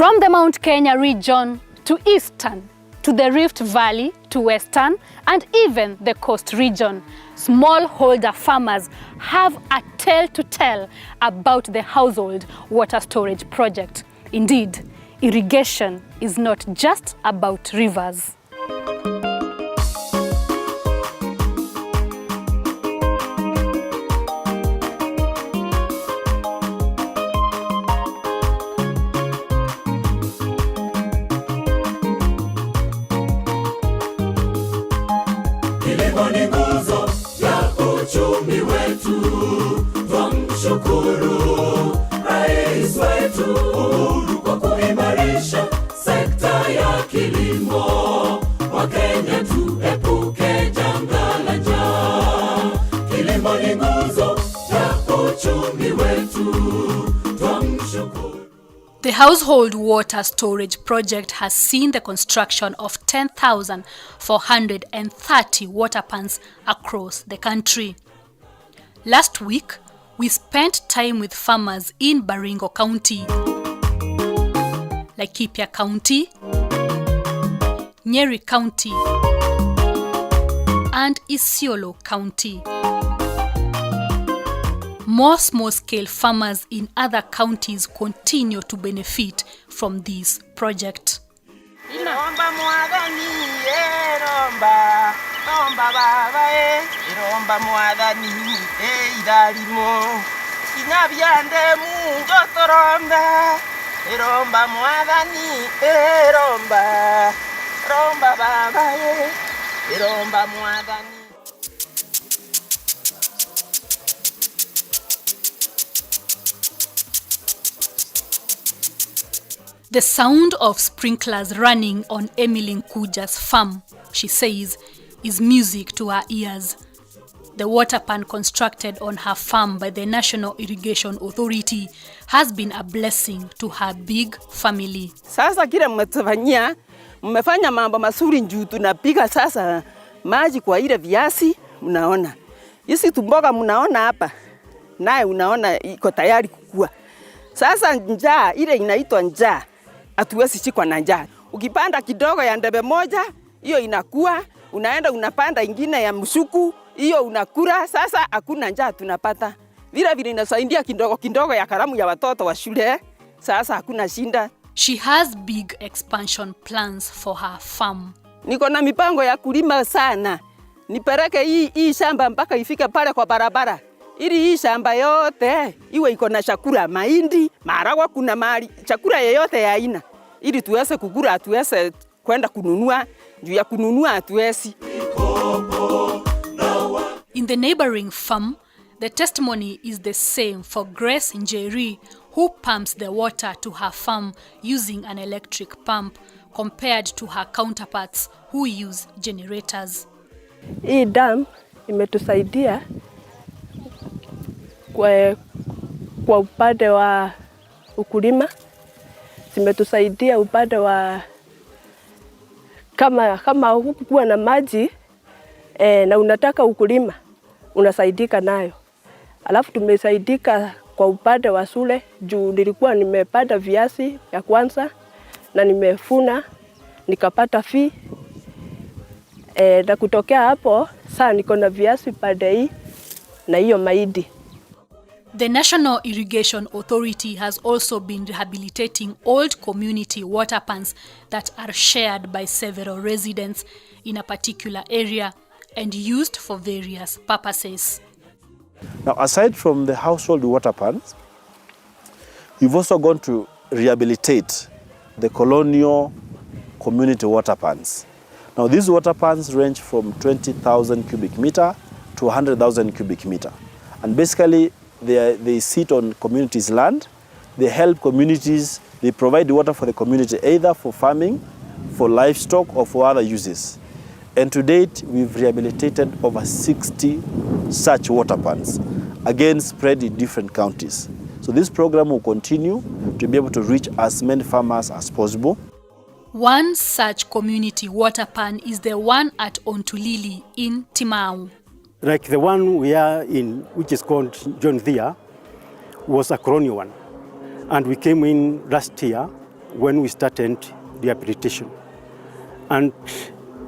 From the Mount Kenya region to eastern, to the Rift Valley to western, and even the coast region, smallholder farmers have a tale to tell about the household water storage project. Indeed, irrigation is not just about rivers. Kilimo ni nguzo ya uchumi wetu, twamshukuru Rais wetu Uhuru kwa kuimarisha sekta ya kilimo. Wakenya tuepuke janga la njaa. Kilimo ni nguzo ya uchumi wetu, twamshukuru. The household water storage project has seen the construction of 10,430 water pans across the country. Last week, we spent time with farmers in Baringo County, Laikipia County, Nyeri County, and Isiolo County. More small-scale farmers in other counties continue to benefit from this project. Iromba mwadhani, iromba, iromba baba, iromba mwadhani, iralimo, inabyande munjo toromba, iromba mwadhani, iromba, iromba baba, iromba mwadhani. The sound of sprinklers running on Emily Nkuja's farm, she says, is music to her ears. The water pan constructed on her farm by the National Irrigation Authority has been a blessing to her big family. Sasa kile mmetufanyia, mmefanya mambo mazuri juu tunapiga sasa maji kwa ile viazi, mnaona. Hizi tumboga mnaona hapa, naye unaona iko tayari kukua. Sasa njaa, ile inaitwa njaa, hatuwezi shikwa na njaa. Ukipanda kidogo ya ndebe moja, hiyo inakuwa, unaenda unapanda ingine ya msuku, hiyo unakula, sasa hakuna njaa tunapata. Vile vile inasaidia kidogo ya karamu ya watoto wa shule, sasa hakuna shinda. She has big expansion plans for her farm. Niko na mipango ya kulima sana. Nipeleke hii shamba mpaka ifike pale kwa barabara. Ili hii shamba yote iwe iko na chakula, mahindi, maharagwe, kuna mali chakula yoyote ya aina. Ili tuweze kukula, tuweze kwenda kununua, juu ya kununua hatuwezi. In the neighboring farm, the testimony is the same for Grace Njeri, who pumps the water to her farm using an electric pump compared to her counterparts who use generators. Hii dam imetusaidia kwa upande wa ukulima, zimetusaidia upande wa kama hukuwa na maji na unataka ukulima unasaidika nayo. Alafu tumesaidika kwa upande wa shule juu nilikuwa nimepanda viazi ya kwanza na nimefuna nikapata fee na kutokea hapo sasa niko na viazi pande hii na hiyo mahindi. The National Irrigation Authority has also been rehabilitating old community water pans that are shared by several residents in a particular area and used for various purposes. Now, aside from the household water pans, we've also gone to rehabilitate the colonial community water pans. Now, these water pans range from 20,000 cubic meter to 100,000 cubic meter. And basically, they sit on communities' land, they help communities, they provide water for the community, either for farming, for livestock, or for other uses. And to date, we've rehabilitated over 60 such water pans, again spread in different counties. So this program will continue to be able to reach as many farmers as possible. One such community water pan is the one at Ontulili in Timau. Like the one we are in, which is called John Thea, was a colonial one. And we came in last year when we started rehabilitation. And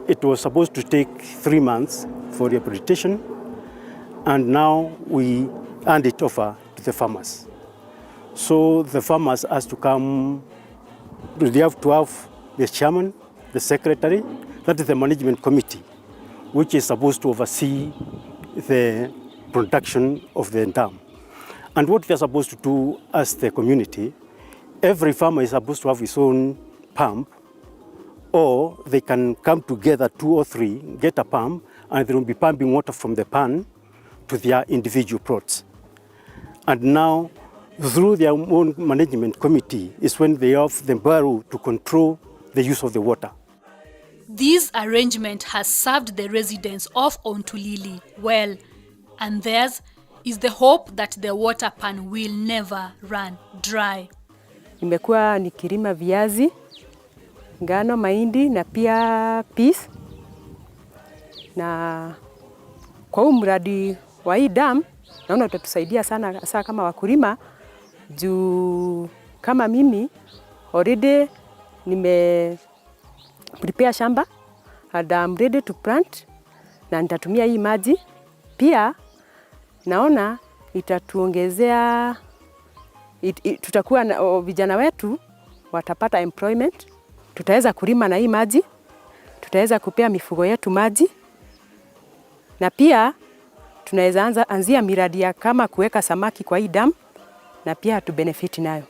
it was supposed to take 3 months for rehabilitation, and now we hand it over to the farmers. So the farmers has to come, they have to have the chairman, the secretary, that is the management committee, which is supposed to oversee the production of the dam. And what we are supposed to do as the community, every farmer is supposed to have his own pump, or they can come together, 2 or 3, get a pump, and they will be pumping water from the pan to their individual plots. And now, through their own management committee, is when they have the bureau to control the use of the water. This arrangement has served the residents of Ontulili well, and theirs is the hope that the water pan will never run dry. Nimekuwa nikilima viazi, ngano, mahindi na pia peas. Na kwa huu mradi wa hii dam naona utatusaidia sana hasa kama wakulima, juu kama mimi already nime prepare shamba and I'm ready to plant, na nitatumia hii maji. Pia naona itatuongezea, tutakuwa na vijana wetu watapata employment, tutaweza kulima na hii maji, tutaweza kupea mifugo yetu maji, na pia tunaweza anzia miradi ya kama kuweka samaki kwa hii dam na pia tu benefit nayo.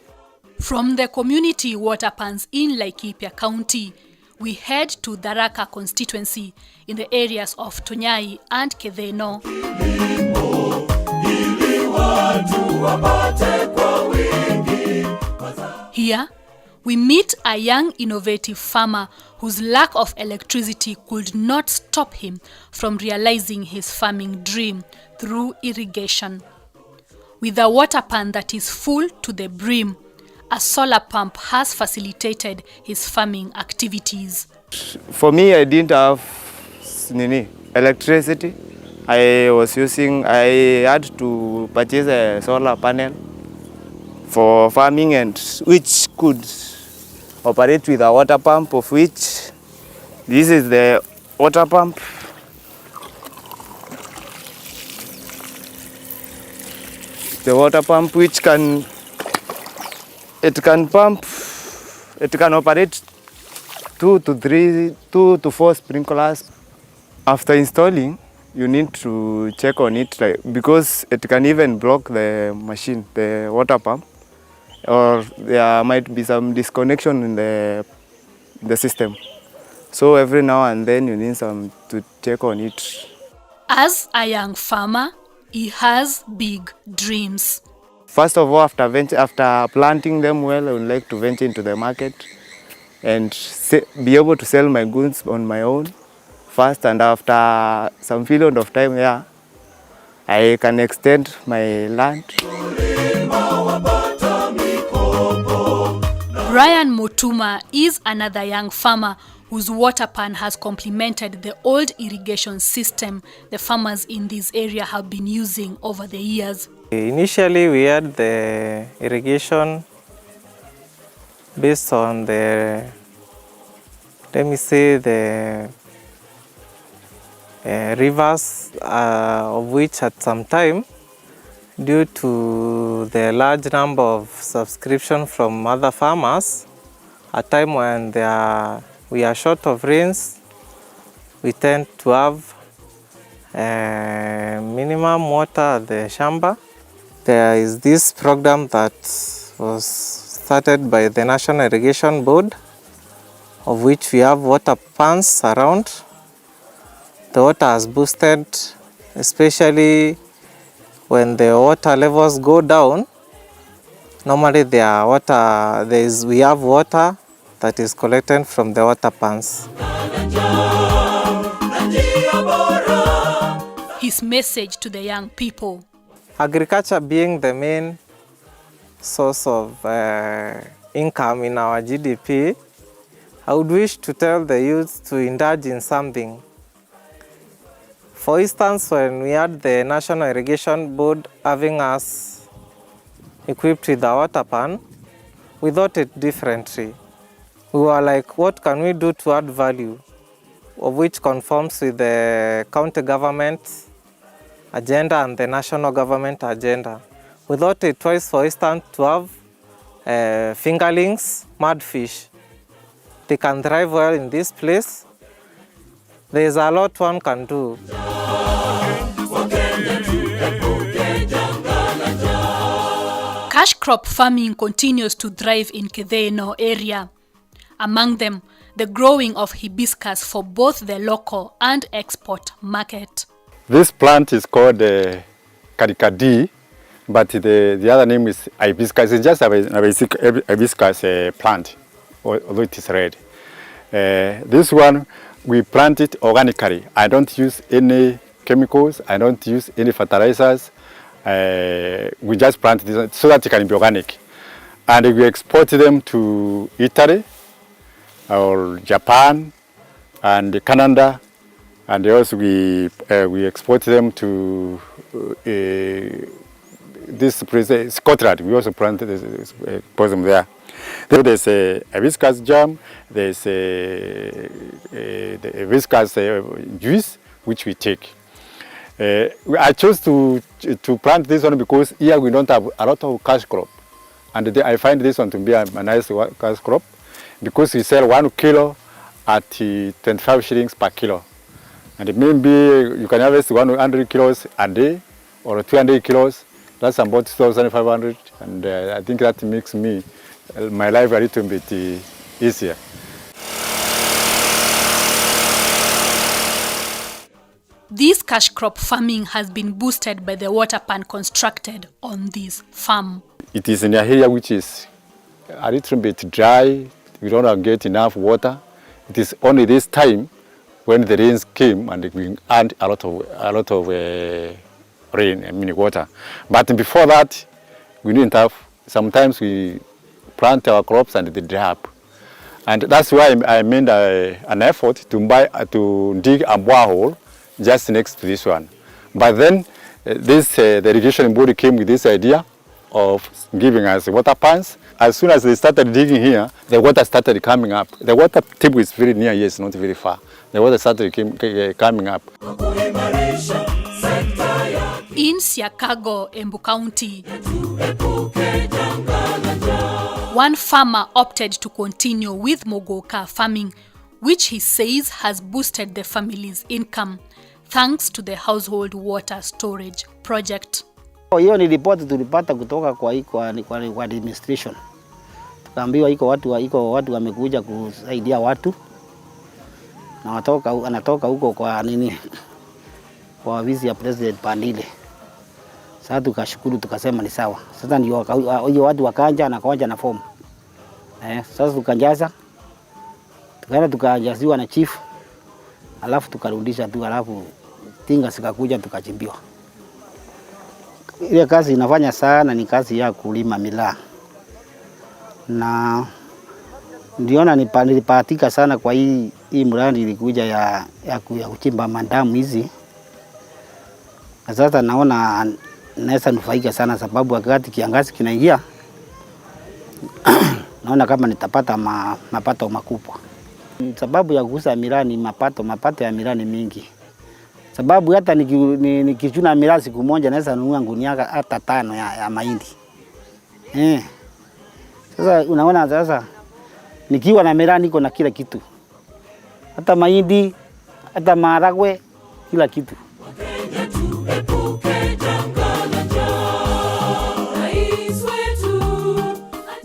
From the community water pans in Laikipia County, we head to Tharaka constituency in the areas of Tonyai and Kedheno. Here, we meet a young innovative farmer whose lack of electricity could not stop him from realizing his farming dream through irrigation. With a water pan that is full to the brim, a solar pump has facilitated his farming activities. For me, I didn't have electricity. I had to purchase a solar panel for farming, and which could operate with a water pump, of which this is the water pump. The water pump which can operate 2 to 4 sprinklers. After installing, you need to check on it, because it can even block the machine, the water pump, or there might be some disconnection in the system. So every now and then you need to check on it. As a young farmer, he has big dreams. First of all, after planting them well, I would like to venture into the market and be able to sell my goods on my own first, and after some period of time, I can extend my land. Brian Motuma is another young farmer whose water pan has complemented the old irrigation system the farmers in this area have been using over the years. Initially, we had the irrigation based on the, the rivers, of which at some time, due to the large number of subscription from other farmers, a time when we are short of rains, we tend to have minimum water at the shamba. There is this program that was started by the National Irrigation Board, of which we have water pans around. The water has boosted, especially when the water levels go down. Normally we have water that is collected from the water pans. His message to the young people: agriculture being the main source of income in our GDP, I would wish to tell the youth to indulge in something. For instance, when we had the National Irrigation Board having us equipped with a water pan, we thought it differently. We were like, what can we do to add value, of which conforms with the county government agenda and the national government agenda. We thought it was, for instance, to have fingerlings, mudfish. They can thrive well in this place. There is a lot one can do. Cash crop farming continues to thrive in Kidheno area. Among them, the growing of hibiscus for both the local and export market. This plant is called Karikadi, but the other name is hibiscus. It's just a basic hibiscus plant, although it is red. This one, we plant it organically. I don't use any chemicals. I don't use any fertilizers. We just plant this so that it can be organic. And we export them to Italy or Japan and Canada. And also we export them to this place, Scotland. We also plant export them there. There's a hibiscus jam, there's the hibiscus juice, which we take. I chose to plant this one because here we don't have a lot of cash crop. And I find this one to be a nice cash crop because we sell 1 kilo at 25 shillings per kilo. And maybe you can harvest 100 kilos a day or 200 kilos. That's about 2,500. And I think that makes my life a little bit easier. This cash crop farming has been boosted by the water pan constructed on this farm. It is in an area which is a little bit dry. We don't get enough water. It is only this time when the rains came and we earned a lot of rain, water. But before that, we didn't have. Sometimes we plant our crops and they dry up. And that's why I made an effort to dig a borehole just next to this one. But then the irrigation board came with this idea of giving us water pans. As soon as they started digging here, the water started coming up. The water table is very near here, it's not very far. The water started coming up. In Siakago, Embu County, one farmer opted to continue with Mogoka farming, which he says has boosted the family's income thanks to the household water storage project. Hiyo ni ripoti tulipata kutoka kwa administration. Tukaambiwa iko watu wamekuja kusaidia watu na anatoka huko kwa kwa ofisi ya President Pandile. Sasa tukashukuru tukasema ni sawa. Sasa ndio hiyo watu wakaja na fomu. Sasa tukajaza. Tukajaziwa na chief. Alafu tukarudisha tu, alafu tinga sikakuja tukachimbiwa. Ile kazi inafanya sana ni kazi ya kulima miraa. Na ndiona nilipatika sana kwa hii mradi ilikuja ya kuchimba mandamu hizi. Sasa naona naweza nufaika sana sababu wakati kiangazi kinaingia naona kama nitapata mapato makubwa. Sababu ya kuuza miraa ni mapato ya miraa ni mingi. Sababu hata nikichuna miraa siku moja naweza nunua gunia hata 5 ya mahindi. Sasa unaona sasa nikiwa na miraa niko na kila kitu. Hata mahindi, hata maharagwe, kila kitu.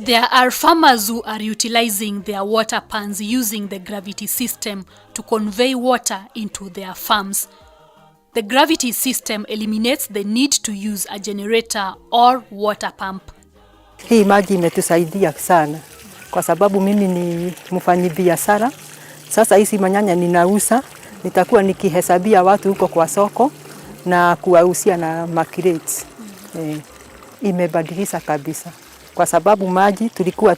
There are farmers who are utilizing their water pans using the gravity system to convey water into their farms. The gravity system eliminates the need to use a generator or water pump. Hii maji imetusaidia sana kwa sababu mimi ni mfanyabiashara. Sasa hizi manyanya ninauza, nitakuwa nikihesabia watu huko kwa soko na kuwauzia na makreti. Imebadilisha kabisa. Kwa sababu maji tulikuwa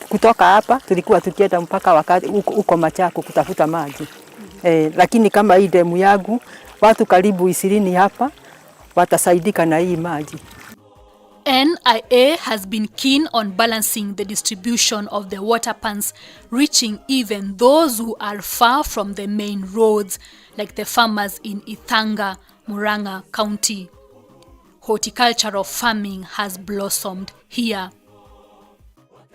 kutoka hapa tulikuwa tukienda mpaka wakati uko Machako kutafuta maji. Lakini kama hii demu yangu watu karibu 20 hapa watasaidika na hii maji. NIA has been keen on balancing the distribution of the water pans, reaching even those who are far from the main roads, like the farmers in Ithanga, Murang'a County. Horticultural farming has blossomed here.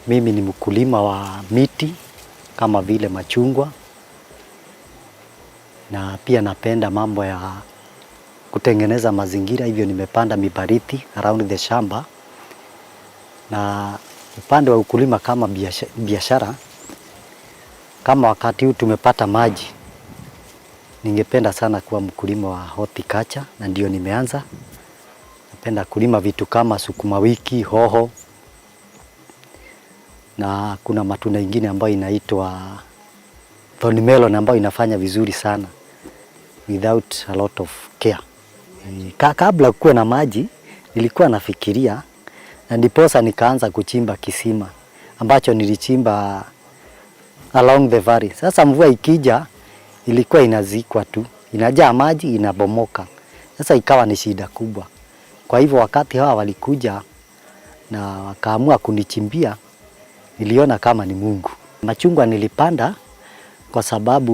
Mimi ni mkulima wa miti kama vile machungwa, na pia napenda mambo ya kutengeneza mazingira, hivyo nimepanda mibariti around the shamba. Na upande wa ukulima kama biashara, kama wakati huu tumepata maji, ningependa sana kuwa mkulima wa horticulture, na ndio nimeanza. Napenda kulima vitu kama sukuma wiki, hoho, na kuna matunda ingine ambayo inaitwa thorn melon ambayo inafanya vizuri sana without a lot of care. Kabla kuwe na maji nilikuwa nafikiria, na ndiposa nikaanza kuchimba kisima ambacho nilichimba along the valley. Sasa mvua ikija ilikuwa inazikwa tu, inajaa maji inabomoka. Sasa ikawa ni shida kubwa. Kwa hivyo wakati hawa walikuja na wakaamua kunichimbia, niliona kama ni Mungu. Machungwa nilipanda kwa sababu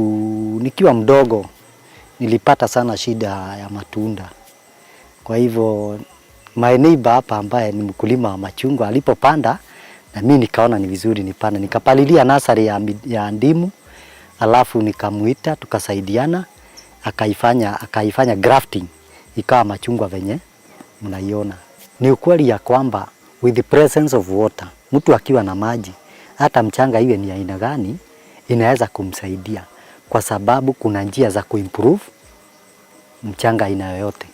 nikiwa mdogo nilipata sana shida ya matunda. Kwa hivyo my neighbor hapa ambaye ni mkulima wa machungwa alipopanda, na mimi nikaona ni vizuri nipande. Nikapalilia nasari ya ndimu, alafu nikamuita, tukasaidiana, akaifanya grafting, ikawa machungwa venye mnaiona. Ni ukweli ya kwamba with the presence of water, mtu akiwa na maji, hata mchanga iwe ni aina gani, inaweza kumsaidia, kwa sababu kuna njia za kuimprove mchanga aina yoyote.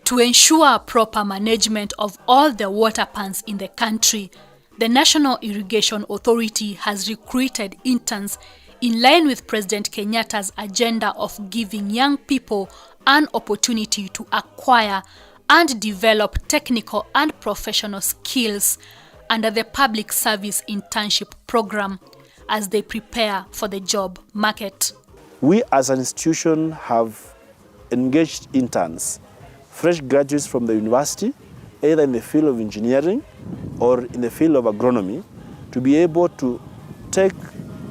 To ensure proper management of all the water pans in the country, the National Irrigation Authority has recruited interns in line with President Kenyatta's agenda of giving young people an opportunity to acquire and develop technical and professional skills under the Public Service Internship Program as they prepare for the job market. We as an institution have engaged interns, fresh graduates from the university, either in the field of engineering or in the field of agronomy, to be able to take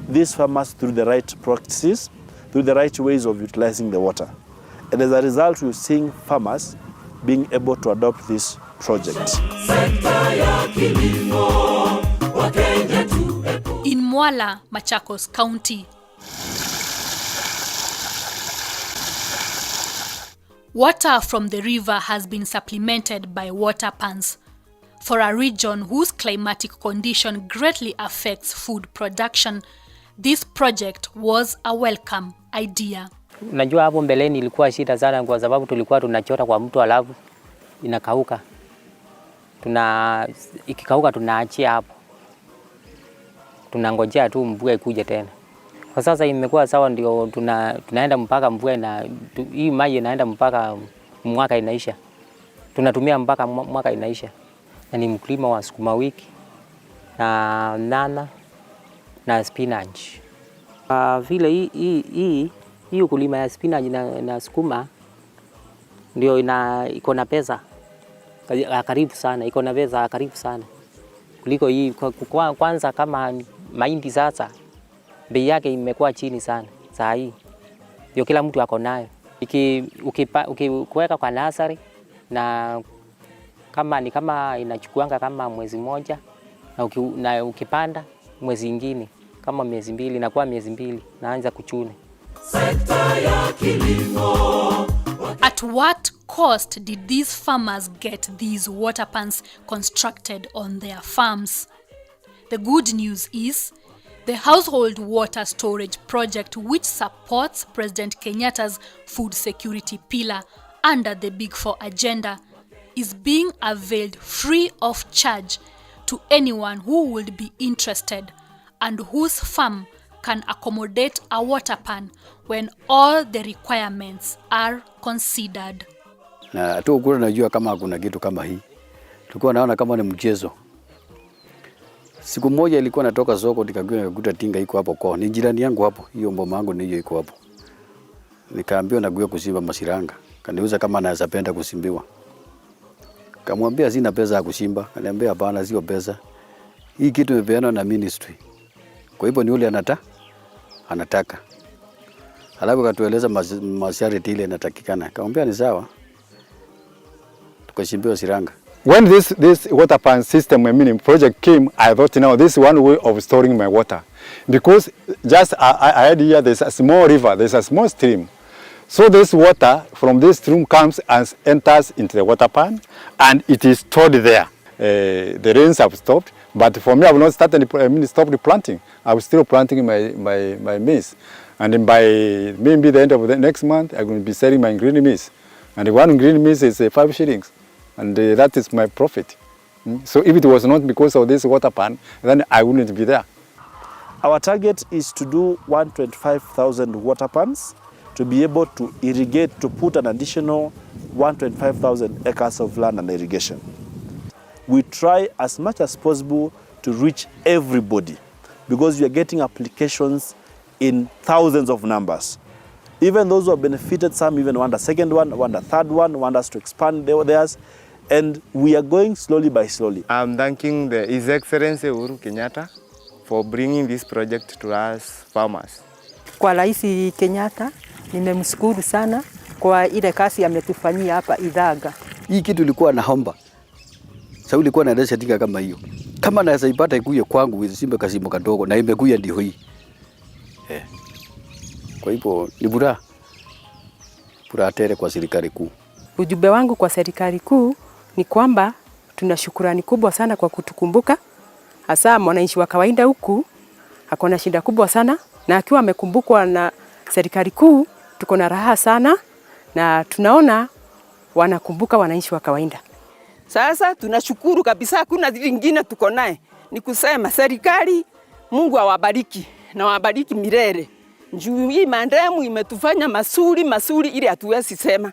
these farmers through the right practices, through the right ways of utilizing the water. And as a result, we're seeing farmers being able to adopt this project. In Mwala, Machakos County, water from the river has been supplemented by water pans. For a region whose climatic condition greatly affects food production, this project was a welcome idea. Najua hapo mbeleni ilikuwa shida sana kwa sababu tulikuwa tunachota kwa mtu alafu inakauka. Ikikauka tunaachia hapo. Tunangojea tu mvua ikuje tena. Kwa sasa imekuwa sawa, ndio tunaenda mpaka mvua na hii maji inaenda mpaka mwaka inaisha. Tunatumia mpaka mwaka inaisha. Na ni mkulima wa sukuma wiki na nana na spinach. Vile hii ukulima ya spinach na sukuma ndio iko na pesa karibu sana, iko na pesa karibu sana kuliko hii. Kwanza kama mahindi sasa bei yake imekuwa chini sana saa hii, ndio kila mtu ako nayo. Ukiweka kwa nasari na kama inachukuanga kama mwezi mmoja, na ukipanda mwezi ingine kama miezi mbili, inakuwa miezi mbili naanza kuchuna. At what cost did these farmers get these water pans constructed on their farms? The good news is the household water storage project, which supports President Kenyatta's food security pillar under the Big Four agenda, is being availed free of charge to anyone who would be interested and whose farm can accommodate a water pan when all the requirements are considered. Na tu ukura najua kama kuna kitu kama hii. Tulikuwa naona kama ni mchezo. Siku moja ilikuwa natoka soko nikakuta tinga iko hapo kwa. Ni jirani yangu hapo. Hiyo mboma yangu ndiyo iko hapo. Nikaambiwa naguya kusimba masiranga. Kaniuza kama anaweza penda kusimbiwa. Kamwambia sina pesa ya kushimba. Ananiambia hapana, sio pesa. Hii kitu imepeanwa na ministry. Kwa hivyo ni yule anataka. Alafu katueleza masharti ile inatakikana. Kamwambia ni sawa. Tukashimbiwa Siranga. When this water pan system, project came, I thought, now this is one way of storing my water. Because just I had here, there's a small river, there's a small stream. So this water from this stream comes and enters into the water pan, and it is stored there. The rains have stopped, but for me, I will not stop the planting. I will still planting my maize. And then by maybe the end of the next month, I'm going to be selling my green maize. And the one green maize is 5 shillings. And that is my profit. So if it was not because of this water pan, then I wouldn't be there. Our target is to do 125,000 water pans to be able to irrigate, to put an additional 125,000 acres of land and irrigation. We try as much as possible to reach everybody because we are getting applications in thousands of numbers. Even those who have benefited, some even want a second one, want a third one, want us to expand theirs. And we are going slowly by slowly. I'm thanking His Excellency Uhuru Kenyatta for bringing this project to us farmers. Kwa Rais Kenyatta, nimemshukuru sana kwa ile kazi ametufanyia hapa Idhaga. Hii kitu ilikuwa naomba. Sasa ilikuwa naendesha tika kama hiyo. Kama naweza ipata ikuye kwangu isimbe kasimo kadogo na imekuja ndio hii. Kwa hivyo ni furaha tele kwa serikali kuu. Ujumbe wangu kwa serikali kuu ni kwamba tuna shukrani kubwa sana kwa kutukumbuka. Hasa mwananchi wa kawaida huku hakuna shida kubwa sana, na akiwa amekumbukwa na serikali kuu tuko na raha sana, na tunaona wanakumbuka wananchi wa kawaida. Sasa tunashukuru kabisa, hakuna lingine tuko naye. Ni kusema serikali, Mungu awabariki na wabariki milele. Njuu hii mandemu imetufanya masuri ili hatuwezi sema.